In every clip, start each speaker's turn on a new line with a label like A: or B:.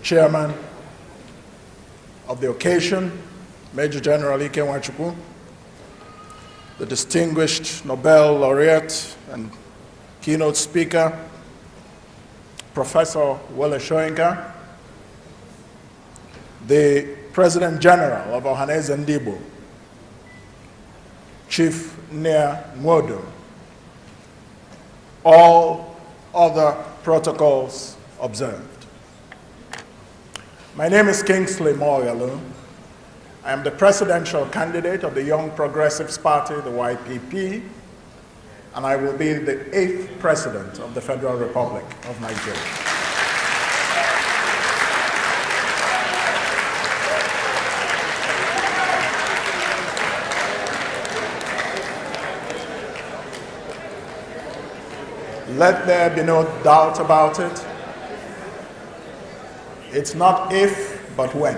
A: chairman of the occasion, Major General Ike Nwachukwu, the distinguished Nobel laureate and keynote speaker, Professor Wole Soyinka, the President General of Ohaneze Ndigbo, Chief Nia Nwodo, all other protocols observed. My name is Kingsley Moghalu. I am the presidential candidate of the Young Progressives Party, the YPP, and I will be the 8th president of the Federal Republic of Nigeria. Let there be no doubt about it. It's not if, but when.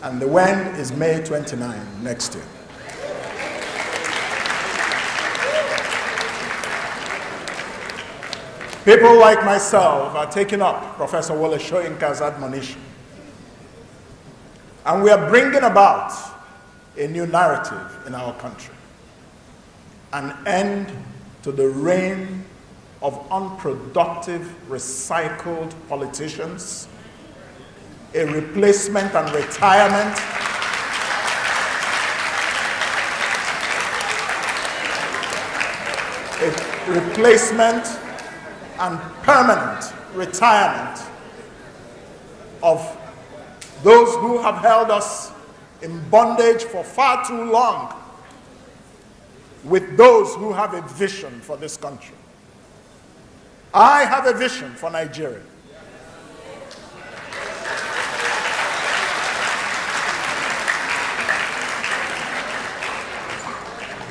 A: And the when is May 29 next year. People like myself are taking up Professor Wole Soyinka's admonition. And we are bringing about a new narrative in our country. An end to the reign of unproductive, recycled politicians, a replacement and retirement and permanent retirement of those who have held us in bondage for far too long, with those who have a vision for this country. I have a vision for Nigeria.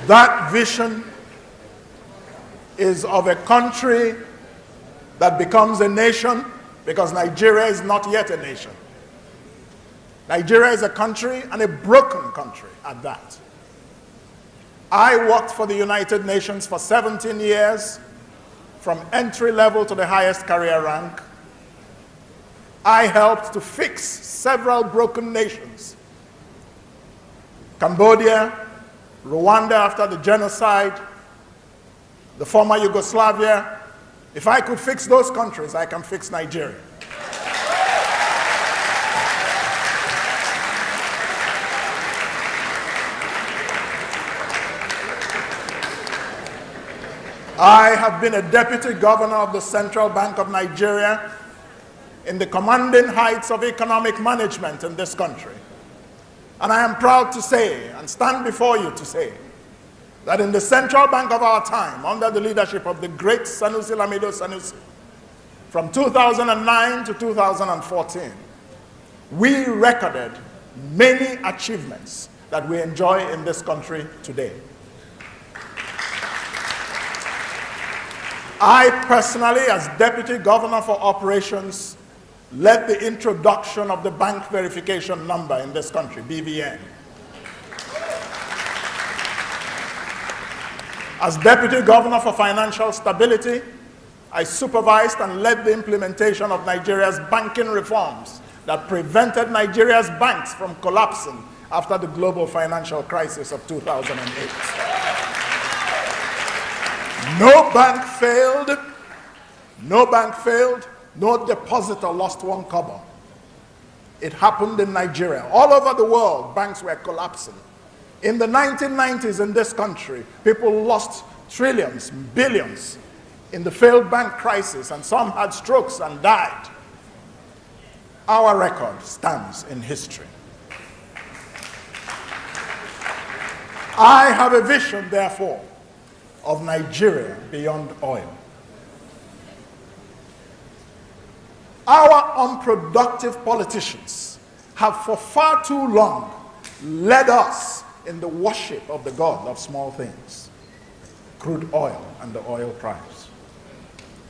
A: That vision is of a country that becomes a nation, because Nigeria is not yet a nation. Nigeria is a country, and a broken country at that. I worked for the United Nations for 17 years, from entry level to the highest career rank. I helped to fix several broken nations. Cambodia, Rwanda after the genocide, the former Yugoslavia. If I could fix those countries, I can fix Nigeria. I have been a deputy governor of the Central Bank of Nigeria in the commanding heights of economic management in this country. And I am proud to say, and stand before you to say, that in the Central Bank of our time, under the leadership of the great Sanusi Lamido Sanusi, from 2009 to 2014, we recorded many achievements that we enjoy in this country today. I personally, as Deputy Governor for Operations, led the introduction of the bank verification number in this country, BVN. As Deputy Governor for Financial Stability, I supervised and led the implementation of Nigeria's banking reforms that prevented Nigeria's banks from collapsing after the global financial crisis of 2008. No bank failed, no depositor lost one kobo. It happened in Nigeria. All over the world, banks were collapsing. In the 1990s in this country, people lost trillions, billions in the failed bank crisis, and some had strokes and died. Our record stands in history. I have a vision, therefore, of Nigeria beyond oil. Our unproductive politicians have for far too long led us in the worship of the God of small things, crude oil and the oil price.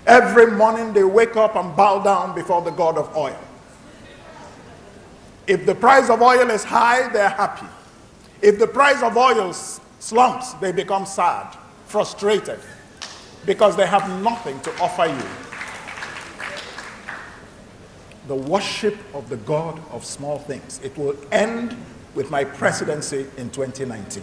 A: Every morning they wake up and bow down before the God of oil. If the price of oil is high, they're happy. If the price of oil slumps, they become sad, frustrated, because they have nothing to offer you. the worship of the God of small things. It will end with my presidency in 2019.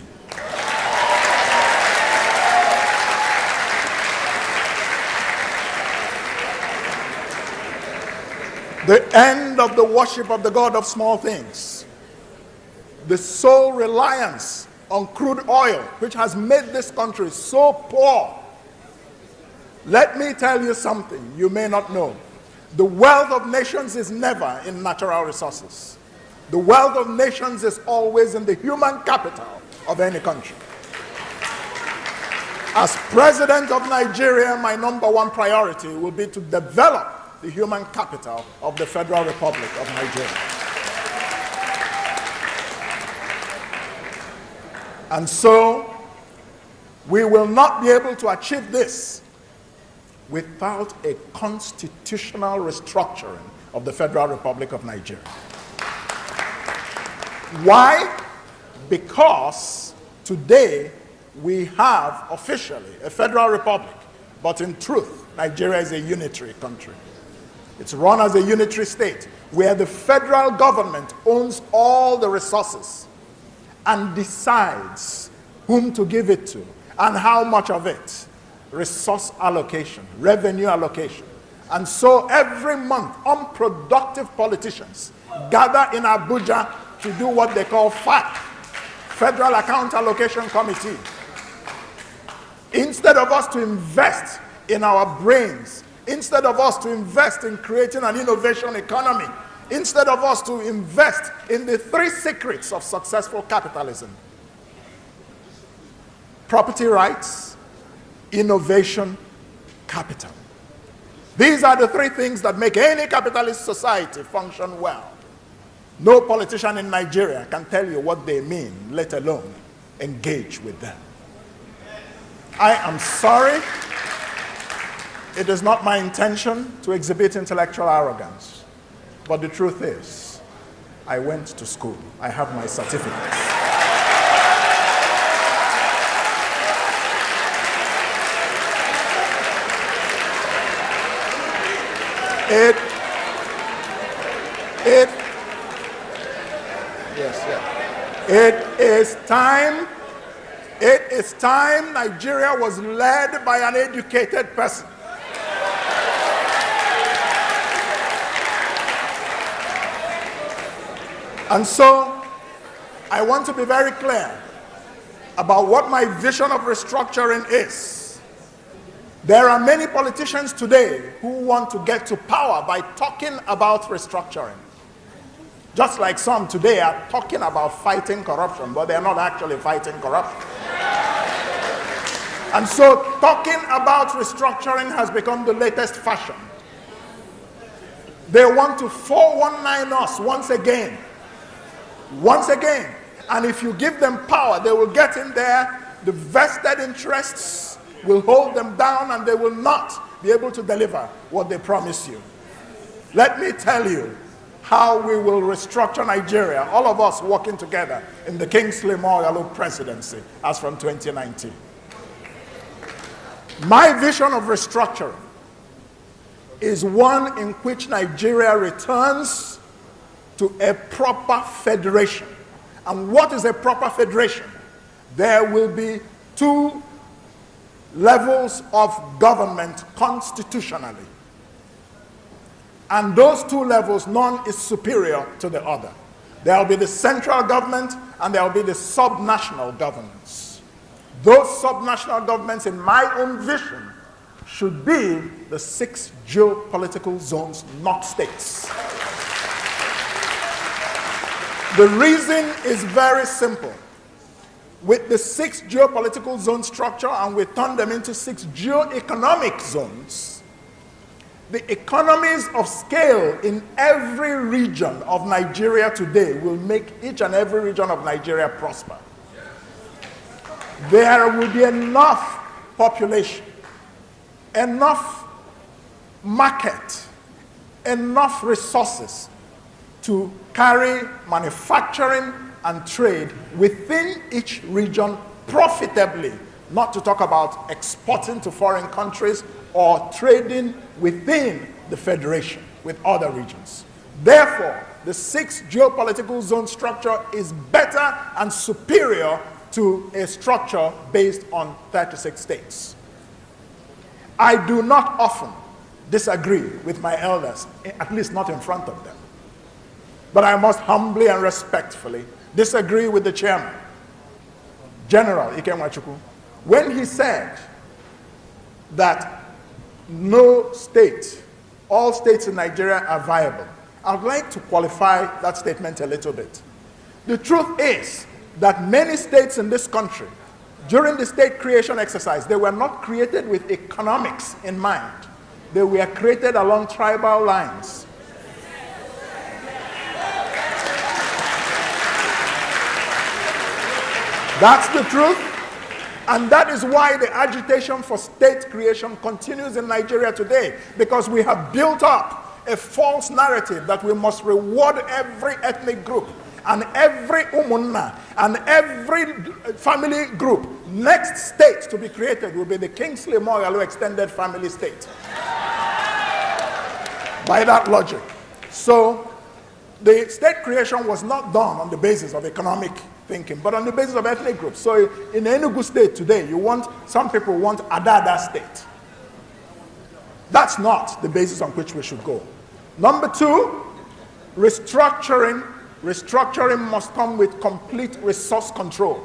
A: The end of the worship of the God of small things. The sole reliance on crude oil, which has made this country so poor. Let me tell you something you may not know. The wealth of nations is never in natural resources. The wealth of nations is always in the human capital of any country. As president of Nigeria, my number one priority will be to develop the human capital of the Federal Republic of Nigeria. And so, we will not be able to achieve this without a constitutional restructuring of the Federal Republic of Nigeria. Why? Because today we have officially a federal republic, but in truth, Nigeria is a unitary country. It's run as a unitary state where the federal government owns all the resources and decides whom to give it to and how much of it. Resource allocation, revenue allocation. And so every month, unproductive politicians gather in Abuja to do what they call FAC, Federal Account Allocation Committee. Instead of us to invest in our brains, instead of us to invest in creating an innovation economy, instead of us to invest in the three secrets of successful capitalism: property rights, innovation, capital. These are the three things that make any capitalist society function well. No politician in Nigeria can tell you what they mean, let alone engage with them. I am sorry. It is not my intention to exhibit intellectual arrogance. But the truth is, I went to school. I have my certificates. It is time Nigeria was led by an educated person. And so, I want to be very clear about what my vision of restructuring is. There are many politicians today who want to get to power by talking about restructuring. Just like some today are talking about fighting corruption, but they're not actually fighting corruption. And so talking about restructuring has become the latest fashion. They want to 419 us once again. Once again. And if you give them power, they will get in there. The vested interests will hold them down and they will not be able to deliver what they promise you. Let me tell you how we will restructure Nigeria, all of us working together in the Kingsley Moghalu presidency as from 2019. My vision of restructuring is one in which Nigeria returns to a proper federation. And what is a proper federation? There will be two levels of government constitutionally. And those two levels, none is superior to the other. There will be the central government and there will be the subnational governments. Those subnational governments, in my own vision, should be the 6 geopolitical zones, not states. The reason is very simple. With the 6 geopolitical zone structure, and we turn them into 6 geoeconomic zones, the economies of scale in every region of Nigeria today will make each and every region of Nigeria prosper. There will be enough population, enough market, enough resources to carry manufacturing and trade within each region profitably, not to talk about exporting to foreign countries or trading within the federation with other regions. Therefore, the 6th geopolitical zone structure is better and superior to a structure based on 36 states. I do not often disagree with my elders, at least not in front of them. But I must humbly and respectfully disagree with the chairman, General Ikemwachukwu, when he said that no state, all states in Nigeria are viable. I'd like to qualify that statement a little bit. The truth is that many states in this country, during the state creation exercise, they were not created with economics in mind. They were created along tribal lines. That's the truth. And that is why the agitation for state creation continues in Nigeria today, because we have built up a false narrative that we must reward every ethnic group and every umunna and every family group. Next state to be created will be the Kingsley Moghalu extended family state. By that logic. So the state creation was not done on the basis of economic thinking, but on the basis of ethnic groups. So in Enugu state today, some people want Adada state. That's not the basis on which we should go. Number two, restructuring. Restructuring must come with complete resource control.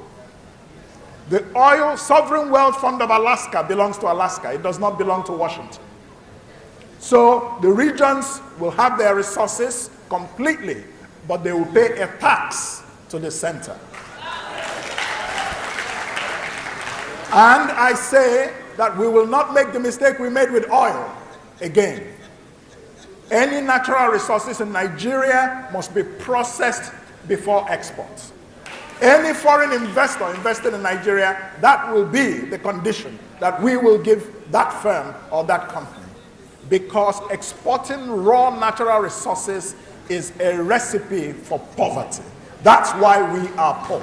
A: The Oil Sovereign Wealth Fund of Alaska belongs to Alaska. It does not belong to Washington. So the regions will have their resources completely, but they will pay a tax to the center. And I say that we will not make the mistake we made with oil again. Any natural resources in Nigeria must be processed before export. Any foreign investor invested in Nigeria, that will be the condition that we will give that firm or that company. Because exporting raw natural resources is a recipe for poverty. That's why we are poor.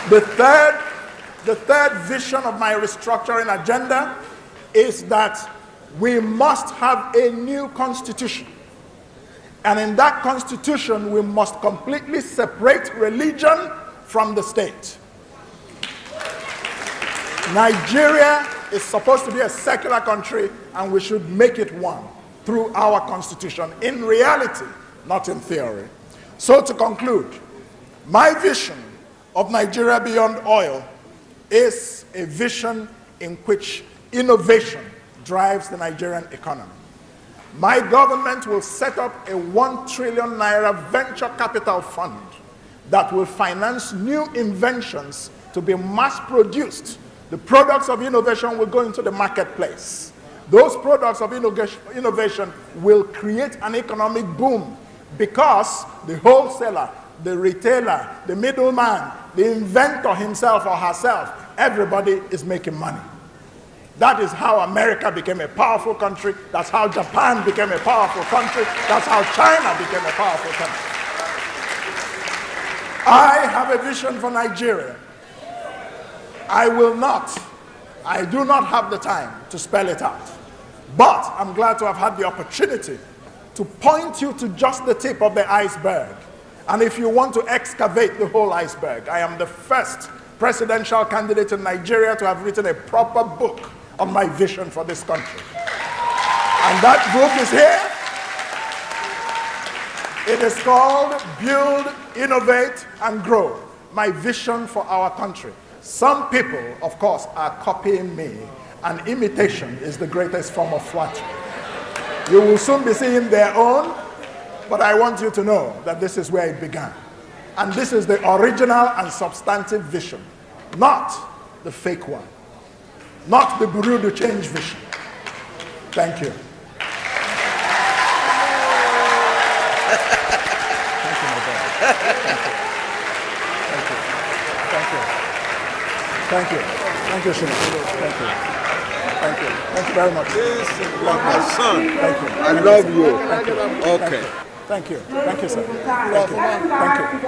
A: The third vision of my restructuring agenda is that we must have a new constitution. And in that constitution, we must completely separate religion from the state. Nigeria is supposed to be a secular country, and we should make it one through our constitution, in reality, not in theory. So to conclude, my vision of Nigeria beyond oil is a vision in which innovation drives the Nigerian economy. My government will set up a 1 trillion naira venture capital fund that will finance new inventions to be mass produced. The products of innovation will go into the marketplace. Those products of innovation will create an economic boom because the wholesaler, the retailer, the middleman, the inventor himself or herself, everybody is making money. That is how America became a powerful country. That's how Japan became a powerful country. That's how China became a powerful country. I have a vision for Nigeria. I do not have the time to spell it out. But I'm glad to have had the opportunity to point you to just the tip of the iceberg. And if you want to excavate the whole iceberg, I am the first presidential candidate in Nigeria to have written a proper book on my vision for this country. And that book is here. It is called Build, Innovate, and Grow, my vision for our country. Some people, of course, are copying me, and imitation is the greatest form of flattery. You will soon be seeing their own, but I want you to know that this is where it began. And this is the original and substantive vision, not the fake one, not the Bureau de Change vision. Thank you. Thank you, my brother. Thank you. Thank you, Shina. Thank you. Thank you. Thank you very much.
B: This is my son.
A: Thank you.
B: I love you. Okay.
A: Thank you. Thank you, sir. Thank you. Thank you.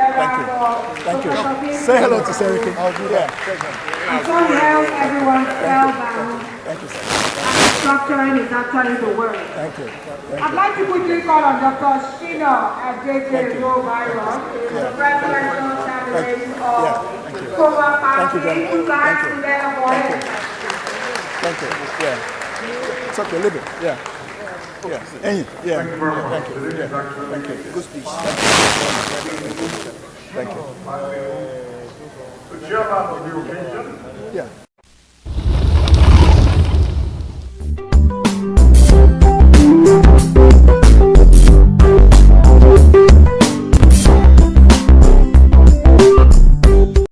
A: Thank you. Thank you. Say hello to Seriki.
C: So help everyone spell down.
A: Thank you, sir.
C: manufacturing is actually the word.
A: Thank you.
C: I'd like to quickly call on Dr. Shina Advert, the President of Coma Party, who likes to let avoid.
A: Thank you. Yeah. It's okay, leave it. Yeah. Yeah. Yeah.
D: Thank you very much.
A: Thank you.
D: Yeah.
A: Thank you. Good speech. Thank you.
D: The chairman of the occasion.
A: Yeah.